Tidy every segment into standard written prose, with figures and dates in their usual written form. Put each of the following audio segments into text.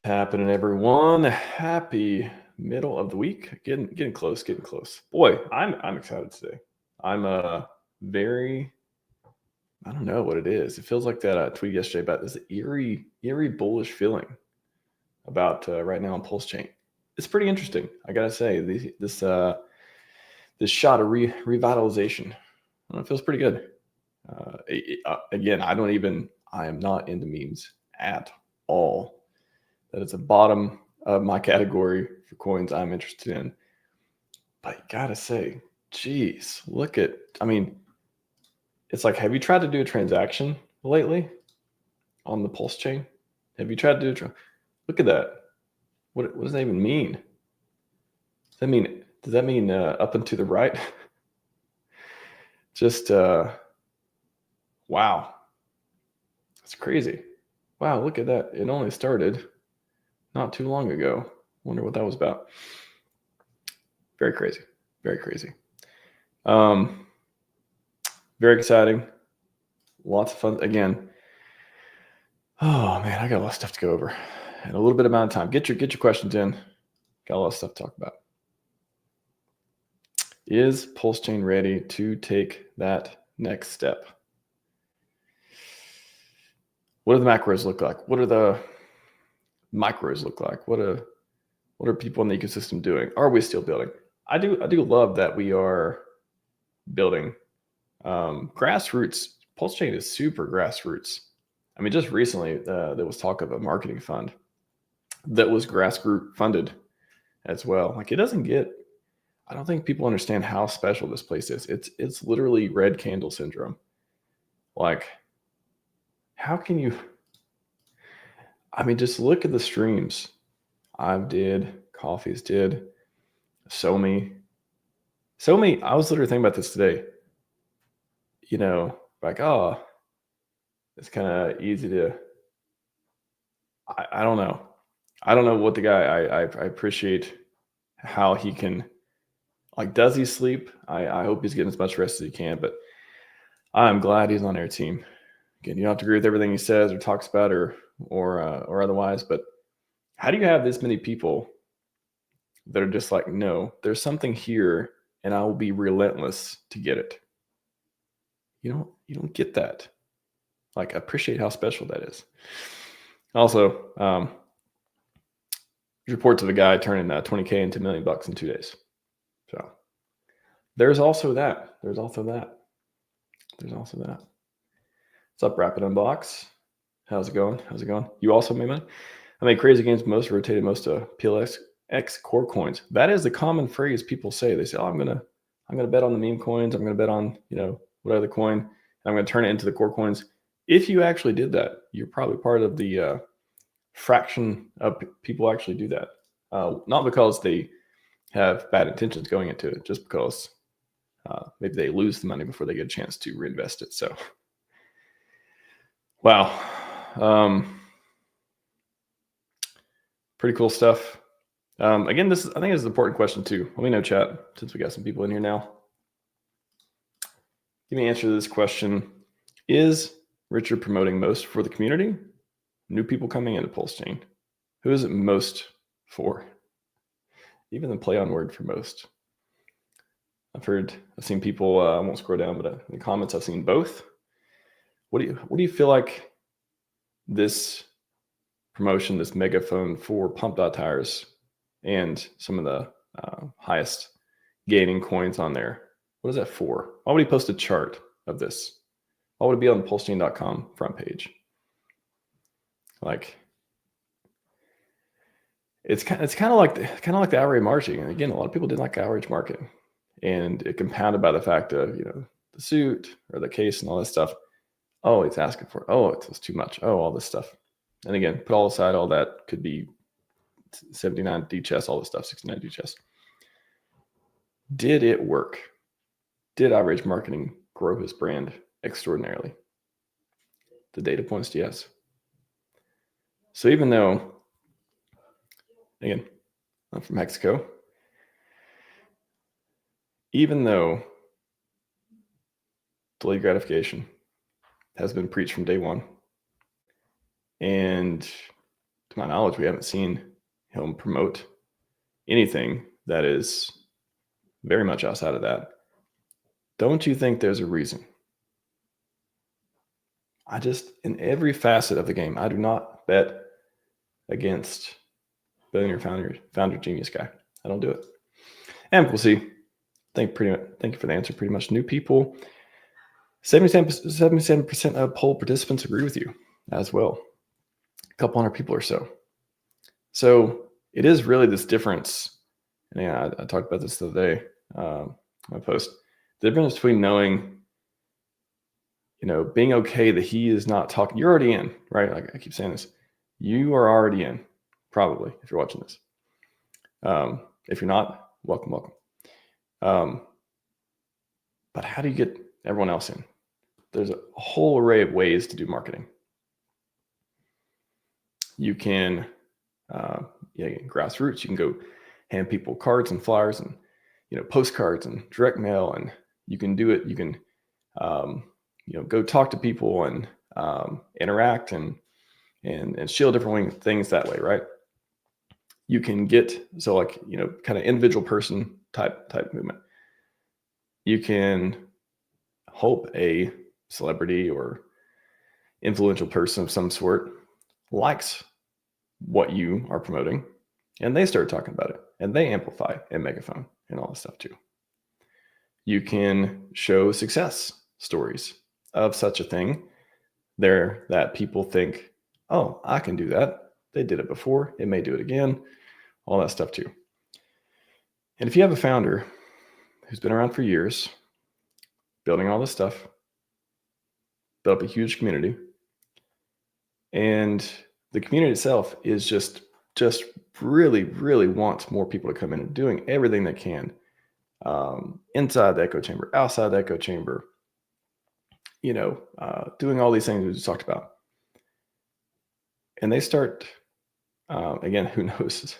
Happening, everyone? Happy middle of the week. Getting close. Boy, I'm excited today. I'm very. I don't know what it is. It feels like that tweet yesterday about this eerie bullish feeling about right now on PulseChain. It's pretty interesting. I gotta say this shot of revitalization. It feels pretty good. Again, I am not into memes at all. That is a bottom of my category for coins I'm interested in. But you gotta say, geez, it's like, have you tried to do a transaction lately on the Pulse chain? Have you tried to do look at that. What does that even mean? Does that mean up and to the right? Just wow. That's crazy. Wow, look at that. It only started not too long ago. Wonder what that was about. Very crazy. Very exciting. Lots of fun. Again, oh man, I got a lot of stuff to go over in a little bit amount of time. Get your questions in. Got a lot of stuff to talk about. Is PulseChain ready to take that next step? What do the macros look like? What do the micros look like? What are people in the ecosystem doing? Are we still building? I do love that we are building. Grassroots. PulseChain is super grassroots. I mean, just recently there was talk of a marketing fund that was grassroots funded as well. Like, it doesn't get. I don't think people understand how special this place is. It's literally red candle syndrome. Like, how can you? I mean, just look at the streams. I've did, Coffee's did, So many. I was literally thinking about this today. You know, like, oh, it's kind of easy to. I don't know. I don't know what the guy. I appreciate how he can. Like, does he sleep? I hope he's getting as much rest as he can, but I'm glad he's on our team. Again, you don't have to agree with everything he says or talks about or otherwise, but how do you have this many people that are just like, no, there's something here and I will be relentless to get it? You don't get that. Like, appreciate how special that is. Also, reports of a guy turning 20K into $1 million in 2 days. So there's also that. What's up, Rapid Unbox? How's it going? You also made money? I made crazy gains most, rotated most PulseX core coins. That is the common phrase people say. They say, oh, I'm gonna bet on the meme coins. I'm gonna bet on, what other coin, and I'm gonna turn it into the core coins. If you actually did that, you're probably part of the fraction of people actually do that. Not because they have bad intentions going into it, just because maybe they lose the money before they get a chance to reinvest it. So, wow. Pretty cool stuff. Again, I think this is an important question too. Let me know, chat, since we got some people in here now. Give me an answer to this question. Is Richard promoting most for the community? New people coming into PulseChain? Who is it most for? Even the play on word for most. I've seen people, I won't scroll down, but in the comments I've seen both. What do you feel like this promotion, this megaphone for pump.tires and some of the highest gaining coins on there, what is that for? Why would he post a chart of this? Why would it be on the pulsechain.com front page? Like, it's kind of like the outrage marketing. And again, a lot of people didn't like outrage marketing, and it compounded by the fact of the suit or the case and all this stuff. Oh, it's asking for. Oh, it's too much. Oh, all this stuff. And again, put all aside, all that could be 79 D chess, all this stuff, 69 D chess. Did it work? Did outrage marketing grow his brand extraordinarily? The data points to yes. So even though, again, I'm from Mexico, even though delayed gratification has been preached from day one, and my knowledge, we haven't seen him promote anything that is very much outside of that. Don't you think there's a reason? In every facet of the game, I do not bet against billionaire founder genius guy. I don't do it. And we'll see. Thank you for the answer. Pretty much new people. 77% of poll participants agree with you as well. A couple hundred people or so. So it is really this difference. And yeah, I talked about this the other day, my post. The difference between knowing, being okay that he is not talking. You're already in, right? Like I keep saying this. You are already in, probably, if you're watching this. If you're not, welcome. But how do you get everyone else in? There's a whole array of ways to do marketing. You can, grassroots. You can go hand people cards and flyers and, postcards and direct mail, and you can do it. You can, go talk to people and interact and shield different things that way, right? You can get kind of individual person type movement. You can hope a celebrity or influential person of some sort likes what you are promoting, and they start talking about it, and they amplify and megaphone and all this stuff too. You can show success stories of such a thing there that people think, oh, I can do that. They did it before. It may do it again. All that stuff too. And if you have a founder who's been around for years, building all this stuff, built up a huge community, and the community itself is just really, really wants more people to come in and doing everything they can, inside the echo chamber, outside the echo chamber, doing all these things we just talked about. And they start, again, who knows?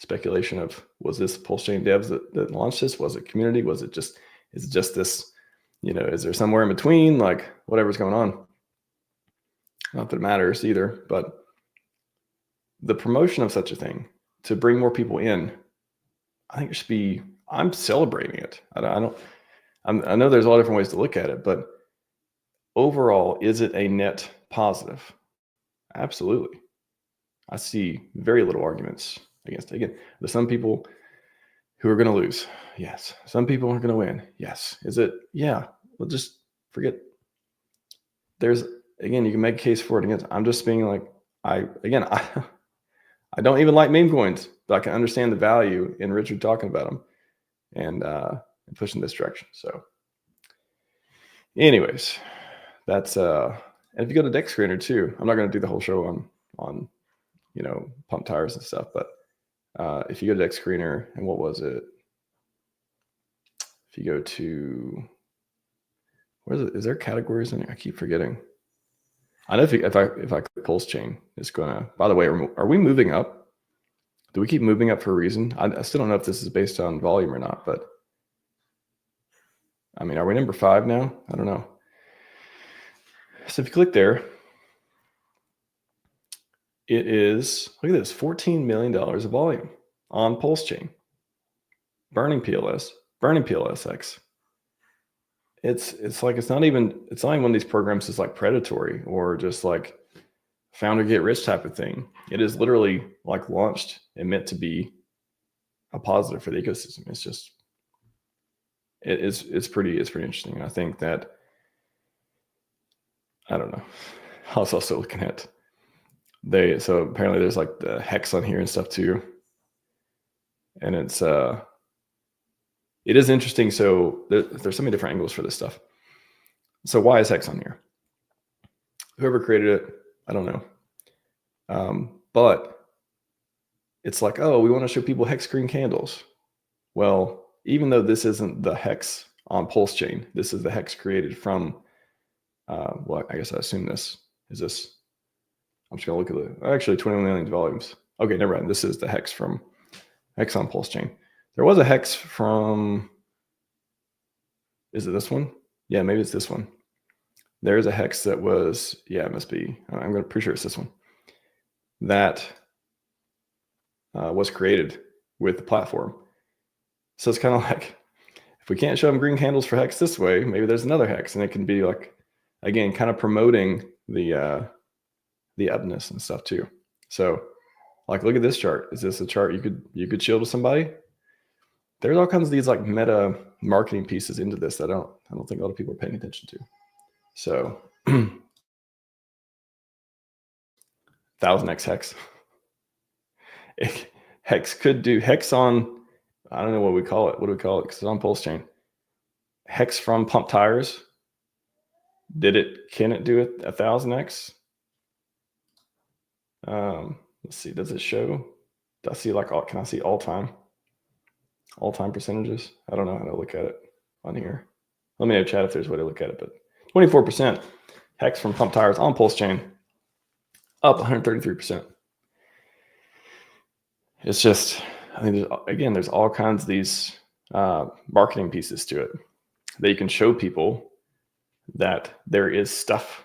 Speculation of, was this PulseChain devs that launched this? Was it community? Is it just this, is there somewhere in between, like whatever's going on? Not that it matters either, but the promotion of such a thing to bring more people in, I think it should be, I'm celebrating it. I know there's a lot of different ways to look at it, but overall, is it a net positive? Absolutely. I see very little arguments against it. Again, there's some people who are going to lose. Yes. Some people are going to win. Yes. Is it? Yeah. Well, just forget. Again, you can make a case for it against. I'm just being like, I don't even like meme coins, but I can understand the value in Richard talking about them and pushing this direction. So anyways, that's, and if you go to Deck Screener too, I'm not going to do the whole show on pump tires and stuff, but if you go to Deck Screener, and what was it? If you go to, where is it? Is there categories in it? I keep forgetting. I know if I click PulseChain, it's gonna. By the way, are we moving up? Do we keep moving up for a reason? I still don't know if this is based on volume or not, but I mean, are we number 5 now? I don't know. So if you click there, it is, look at this, $14 million of volume on PulseChain. Burning PLSX. It's like, it's not even one of these programs that's like predatory or just like founder get rich type of thing. It is literally like launched and meant to be a positive for the ecosystem. It's just, it's pretty interesting. And I think that, I don't know. I was also looking at so apparently there's like the hex on here and stuff too. And it is interesting. So there's so many different angles for this stuff. So why is hex on here? Whoever created it, I don't know. But it's like, oh, we want to show people hex green candles. Well, even though this isn't the hex on PulseChain, this is the hex created from, well, I guess I assume this is this. I'm just going to look at actually 21 million volumes. Okay, never mind. This is the hex from hex on PulseChain. There was a hex from, is it this one? Yeah, maybe it's this one. There's a hex that was, yeah, it must be, pretty sure it's this one. That was created with the platform. So it's kind of like, if we can't show them green candles for hex this way, maybe there's another hex, and it can be like, again, kind of promoting the upness and stuff too. So like, look at this chart. Is this a chart you could shield with somebody? There's all kinds of these like meta marketing pieces into this that I don't think a lot of people are paying attention to. So 1000x hex. Hex could do hex on, I don't know what we call it. What do we call it? Because it's on PulseChain. Hex from pump tires. Can it do it 1000x? Let's see, does it show? Do I see like can I see all time percentages? I don't know how to look at it on here. Let me know chat if there's a way to look at it, but 24% hex from pump tires on PulseChain, up 133%. It's just, I think there's all kinds of these marketing pieces to it that you can show people that there is stuff.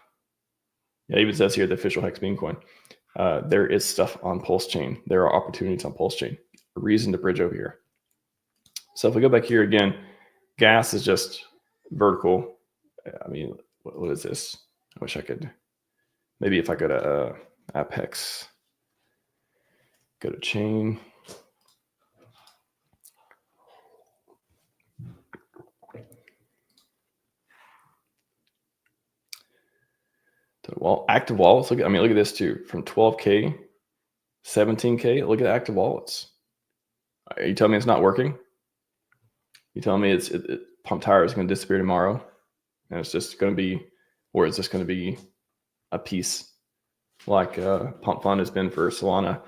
It even says here the official hex meme coin. There is stuff on PulseChain. There are opportunities on PulseChain. A reason to bridge over here. So if we go back here again, gas is just vertical. I mean, what is this? I wish I could. Maybe if I go to Apex, go to chain. Active wallets. Look at this too. From 12K, 17K. Look at active wallets. Are you telling me it's not working? You telling me pump tire is going to disappear tomorrow, and it's just going to be, or is this going to be a piece like Pump Fund has been for Solana,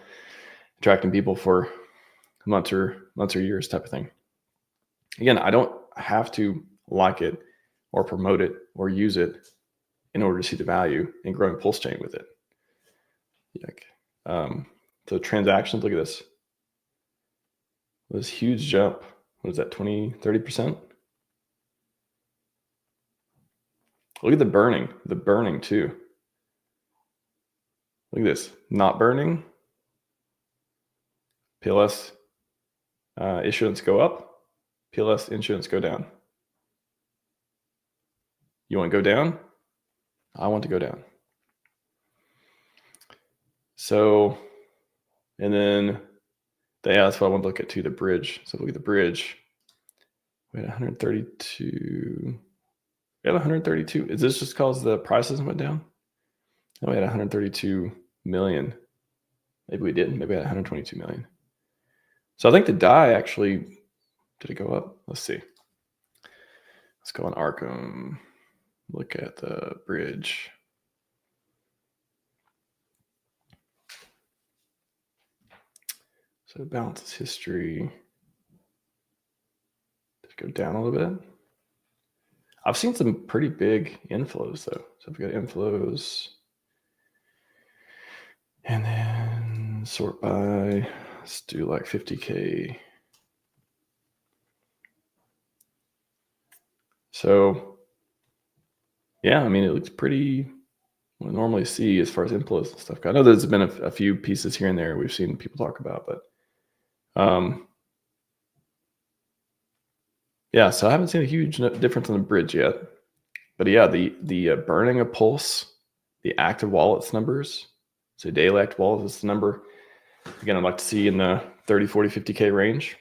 attracting people for months or years type of thing? Again, I don't have to like it or promote it or use it in order to see the value in growing PulseChain with it. So transactions, look at this. This huge jump. What is that, 20, 30%? Look at the burning too. Look at this, not burning. PLS issuance go up, PLS issuance go down. You want to go down? I want to go down. So, and then that's what I want to look at too, the bridge. So look at the bridge. We had 132. We have 132. Is this just because the prices went down? No, we had 132 million. Maybe we didn't. Maybe we had 122 million. So I think the DAI actually, did it go up? Let's see. Let's go on Arkham. Look at the bridge. So it balances history. Did it go down a little bit? I've seen some pretty big inflows though. So if we got inflows and then sort by, let's do like 50K. So yeah, I mean, it looks pretty what I normally see as far as inflows and stuff. I know there's been a few pieces here and there we've seen people talk about, but yeah, so I haven't seen a huge difference on the bridge yet. But yeah, the burning of Pulse, the active wallets numbers, so daily active wallets is the number. Again, I'd like to see in the 30, 40, 50K range.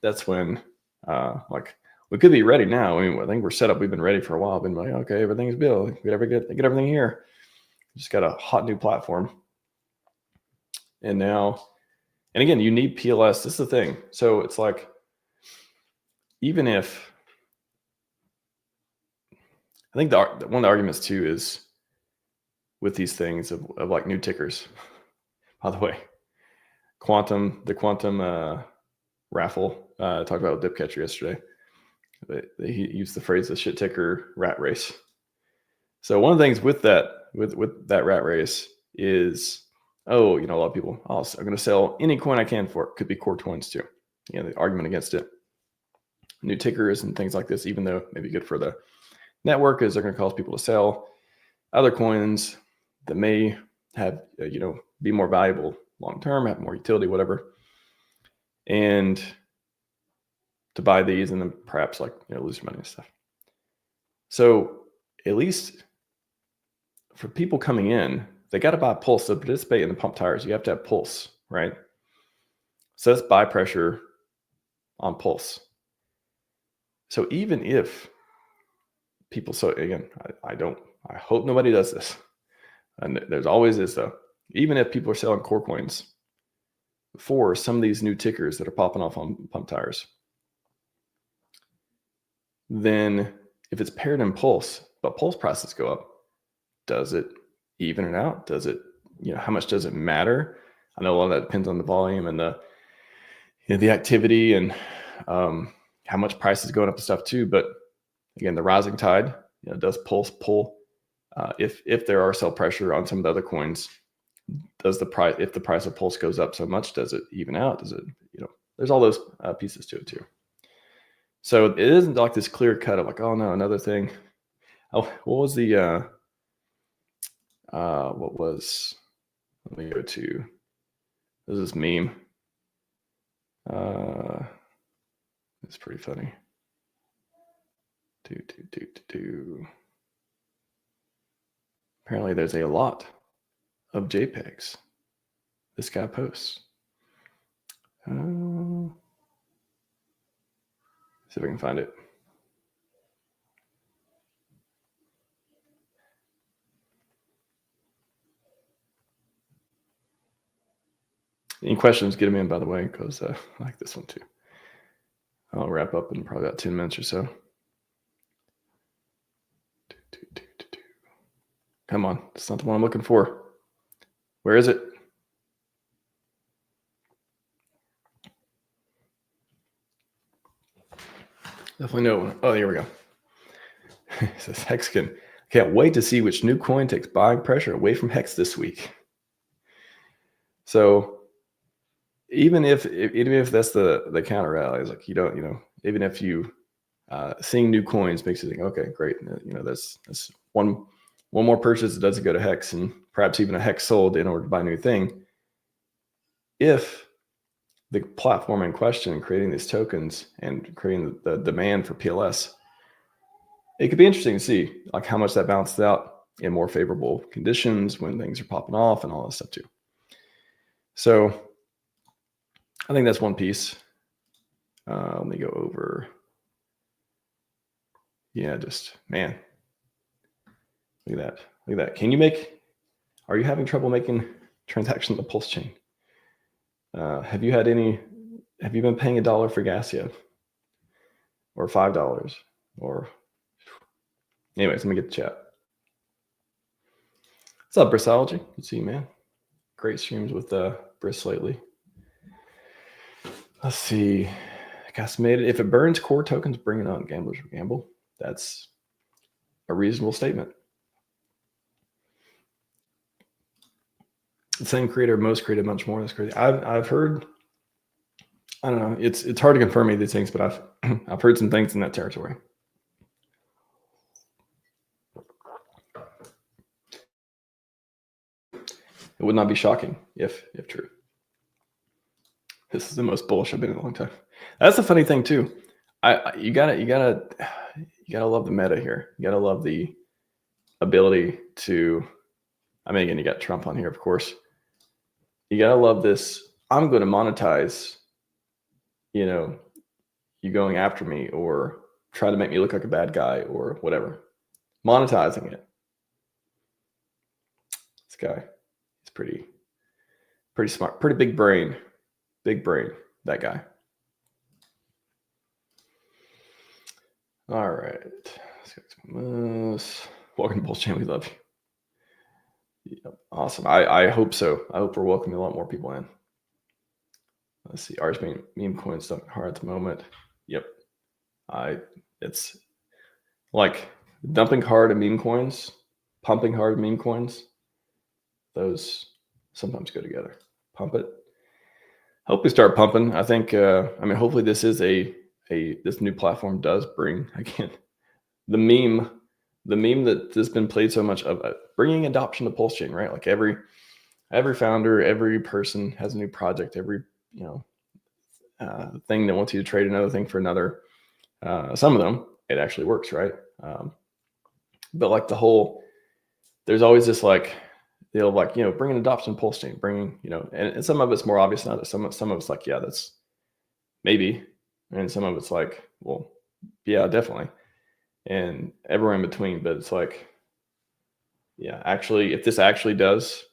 That's when like we could be ready now. I mean, I think we're set up. We've been ready for a while. Been like, okay, everything's built. Get everything here. Just got a hot new platform. And now, and again, you need PLS. This is the thing. So it's like, even if, I think one of the arguments too is with these things of like new tickers. By the way, the quantum raffle, talked about with Dipcatcher yesterday. He used the phrase the shit ticker rat race. So one of the things with that rat race is, a lot of people, I'm going to sell any coin I can for it. Could be core coins too. The argument against it. New tickers and things like this, even though maybe good for the network, is they're going to cause people to sell other coins that may have, be more valuable, long term, have more utility, whatever, and to buy these and then perhaps like lose your money and stuff. So at least for people coming in, they got to buy Pulse to participate in the pump tires. You have to have Pulse, right? So that's buy pressure on Pulse. So even if people, so again, I hope nobody does this. And there's always is though. Even if people are selling core coins for some of these new tickers that are popping off on pump tires, then if it's paired in Pulse, but Pulse prices go up, does it even it out? Does it, how much does it matter? I know a lot of that depends on the volume and the activity and how much price is going up and stuff too. But again, the rising tide, does Pulse pull? If there are sell pressure on some of the other coins, does the price, if the price of Pulse goes up so much, does it even out? Does it, there's all those pieces to it too. So it isn't like this clear cut of like, oh no, another thing. Oh, what was the, let me go to, there's this meme. It's pretty funny. Apparently there's a lot of JPEGs this guy posts. See if I can find it. Any questions, get them in, by the way, because I like this one too. I'll wrap up in probably about 10 minutes or so. Come on, it's not the one I'm looking for. Where is it? Definitely no. Oh, here we go. It says Hexkin. Can't wait to see which new coin takes buying pressure away from Hex this week. So even if that's the counter rally, is like even if you seeing new coins makes you think, okay, great, that's one more purchase that doesn't go to Hex, and perhaps even a Hex sold in order to buy a new thing. If the platform in question creating these tokens and creating the demand for PLS, it could be interesting to see like how much that balances out in more favorable conditions when things are popping off and all that stuff too. So I think that's one piece. Let me go over. Yeah, just man, look at that. Look at that. Are you having trouble making transactions on the PulseChain? Have you been paying $1 for gas yet? Or $5? Or anyways, let me get the chat. What's up, Brissology? Good to see you, man. Great streams with Briss lately. Let's see. Estimated. If it burns core tokens, bring it on. Gamblers will gamble. That's a reasonable statement. The same creator, most created much more. That's crazy. I've heard. I don't know. It's hard to confirm any of these things, but I've heard some things in that territory. It would not be shocking if true. This is the most bullish I've been in a long time. That's the funny thing too. You gotta love the meta here. You gotta love the ability to. I mean, again, you got Trump on here, of course. You gotta love this. I'm going to monetize. You going after me or try to make me look like a bad guy or whatever. Monetizing it. This guy, he's pretty smart, pretty big brain, that guy. All right. Welcome to PulseChain. We love you. Yep. Awesome. I hope so. I hope we're welcoming a lot more people in. Let's see. RHMax meme coins stuck hard at the moment. Yep. It's like dumping hard at meme coins, pumping hard meme coins. Those sometimes go together. Pump it. Hope we start pumping. I think. Hopefully this is this new platform does bring again the meme that has been played so much of bringing adoption to PulseChain, right? Like every founder, every person has a new project, every, thing that wants you to trade another thing for another. Some of them, it actually works, right? But like there's always this like, they'll like, bring an adoption PulseChain, bringing, and some of it's more obvious than others. Some of it's like, yeah, that's maybe. And some of it's like, well, yeah, definitely. And everywhere in between. But it's like, yeah, actually, if this actually does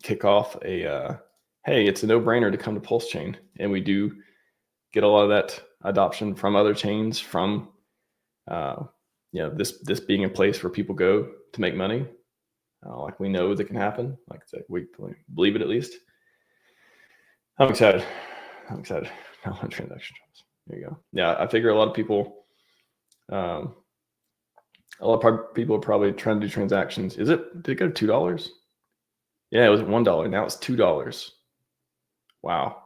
kick off hey, it's a no-brainer to come to PulseChain, and we do get a lot of that adoption from other chains, from this being a place where people go to make money. Like we know that can happen. Like we believe it at least. I'm excited. Now on transaction jobs. There you go. Yeah, I figure a lot of people, people are probably trying to do transactions. Did it go to $2? Yeah, it was $1. Now it's $2. Wow.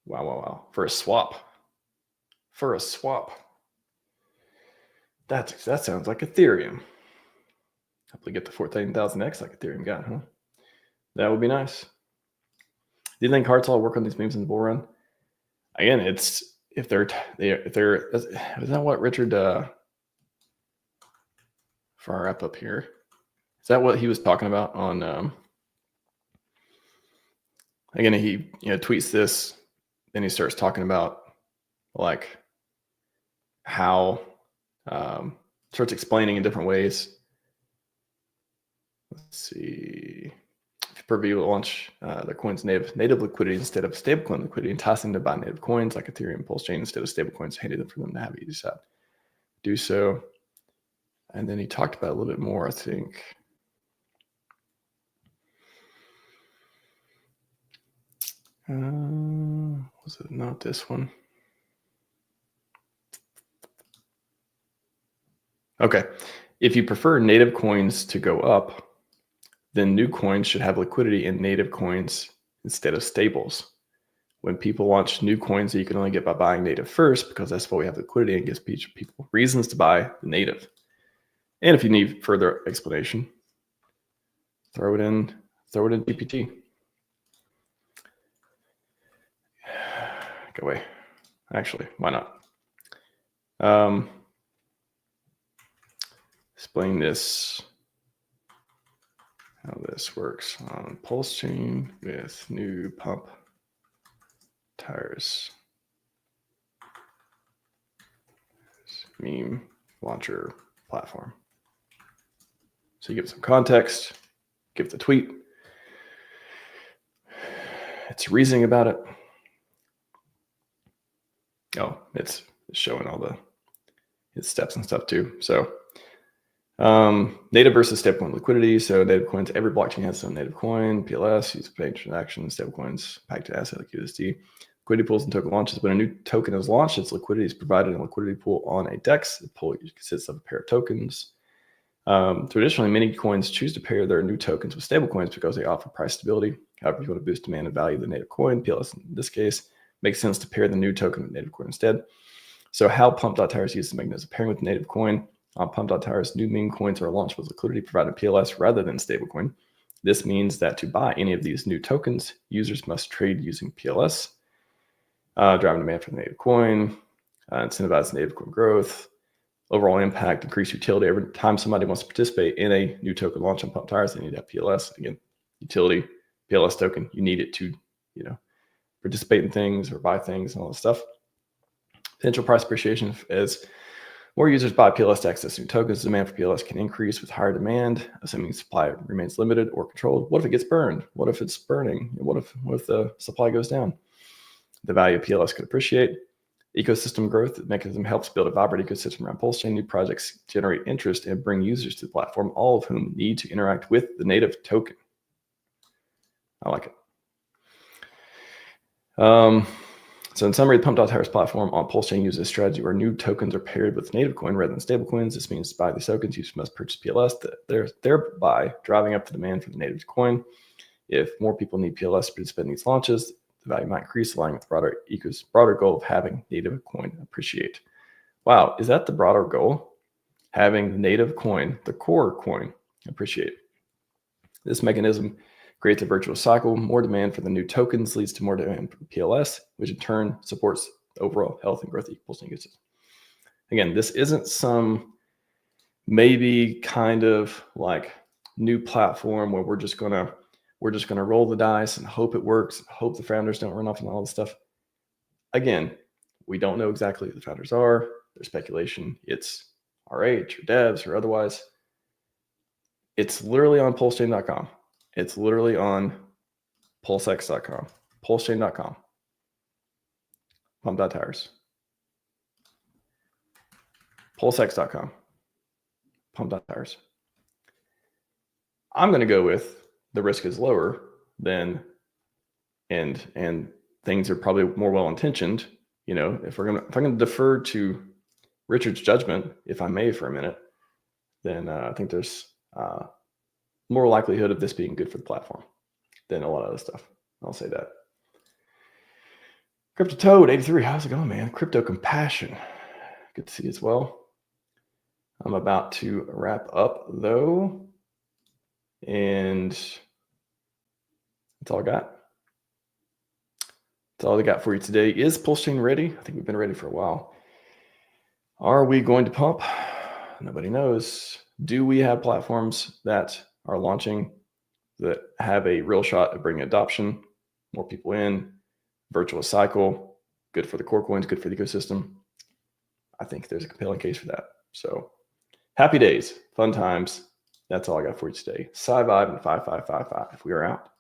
Wow. For a swap. That sounds like Ethereum. Hopefully get the 14,000x like Ethereum got, huh? That would be nice. Do you think Hartzell will work on these memes in the bull run? Again, it's if they're is that what Richard for our wrap up here? Is that what he was talking about on again, he tweets this, then he starts talking about like how starts explaining in different ways. Let's see. Purview will launch their coins native liquidity instead of stablecoin liquidity, enticing them to buy native coins like Ethereum PulseChain instead of stablecoins, handing them for them to have easy side. Do so. And then he talked about it a little bit more, I think. Was it not this one? Okay. If you prefer native coins to go up, then new coins should have liquidity in native coins instead of stables. When people launch new coins that you can only get by buying native first, because that's what we have liquidity and gives people reasons to buy the native. And if you need further explanation, throw it in GPT. Go away. Actually, why not? Explain this. How this works on PulseChain with new pump tires meme launcher platform. So you give some context, give the tweet, it's reasoning about it. Oh, it's showing all its steps and stuff too. So native versus stablecoin liquidity. So native coins, every blockchain has some native coin, PLS, use paying transactions, stablecoins, packed asset like USD. Liquidity pools and token launches. When a new token is launched, its liquidity is provided in a liquidity pool on a DEX. The pool consists of a pair of tokens. Traditionally, many coins choose to pair their new tokens with stablecoins because they offer price stability. However, if you want to boost demand and value of the native coin, PLS in this case, makes sense to pair the new token with native coin instead. So how Pump.Tires uses the mechanism pairing with the native coin. On Pump.Tires, new meme coins are launched with liquidity provided PLS rather than stablecoin. This means that to buy any of these new tokens, users must trade using PLS, driving demand for the native coin, incentivize native coin growth, overall impact, increase utility. Every time somebody wants to participate in a new token launch on Pump.Tires, they need to have PLS. Again, utility, PLS token, you need it to, participate in things or buy things and all this stuff. Potential price appreciation as more users buy PLS to access new tokens. Demand for PLS can increase with higher demand, assuming supply remains limited or controlled. What if it gets burned? What if it's burning? What if the supply goes down? The value of PLS could appreciate. Ecosystem growth. The mechanism helps build a vibrant ecosystem around PulseChain. New projects generate interest and bring users to the platform, all of whom need to interact with the native token. I like it. So in summary, the Pump.Tires platform on PulseChain uses a strategy where new tokens are paired with native coin rather than stablecoins. This means to buy these tokens, users must purchase PLS, thereby driving up the demand for the native coin. If more people need PLS to participate in these launches, the value might increase, aligning with the broader goal of having native coin appreciate. Wow, is that the broader goal? Having the native coin, the core coin, appreciate. This mechanism creates a virtuous cycle. More demand for the new tokens leads to more demand for PLS, which in turn supports the overall health and growth of the pulse ecosystem. Again, this isn't some maybe kind of like new platform where we're just gonna roll the dice and hope it works, hope the founders don't run off and all this stuff. Again, we don't know exactly who the founders are. There's speculation. It's RH or devs or otherwise. It's literally on PulseChain.com. It's literally on PulseX.com, PulseChain.com. Pump.tires. PulseX.com. Pump.tires. I'm going to go with the risk is lower than, and things are probably more well-intentioned. You know, if I'm going to defer to Richard's judgment, if I may for a minute, then I think there's more likelihood of this being good for the platform than a lot of other stuff. I'll say that. Crypto Toad 83, how's it going, man? Crypto Compassion, good to see you as well. I'm about to wrap up though, and that's all I got. That's all I got for you today. Is PulseChain ready? I think we've been ready for a while. Are we going to pump? Nobody knows. Do we have platforms that are launching that have a real shot at bringing adoption, more people in, virtuous cycle, good for the core coins, good for the ecosystem? I think there's a compelling case for that. So happy days, fun times. That's all I got for you today. Scivive and 5555. We are out.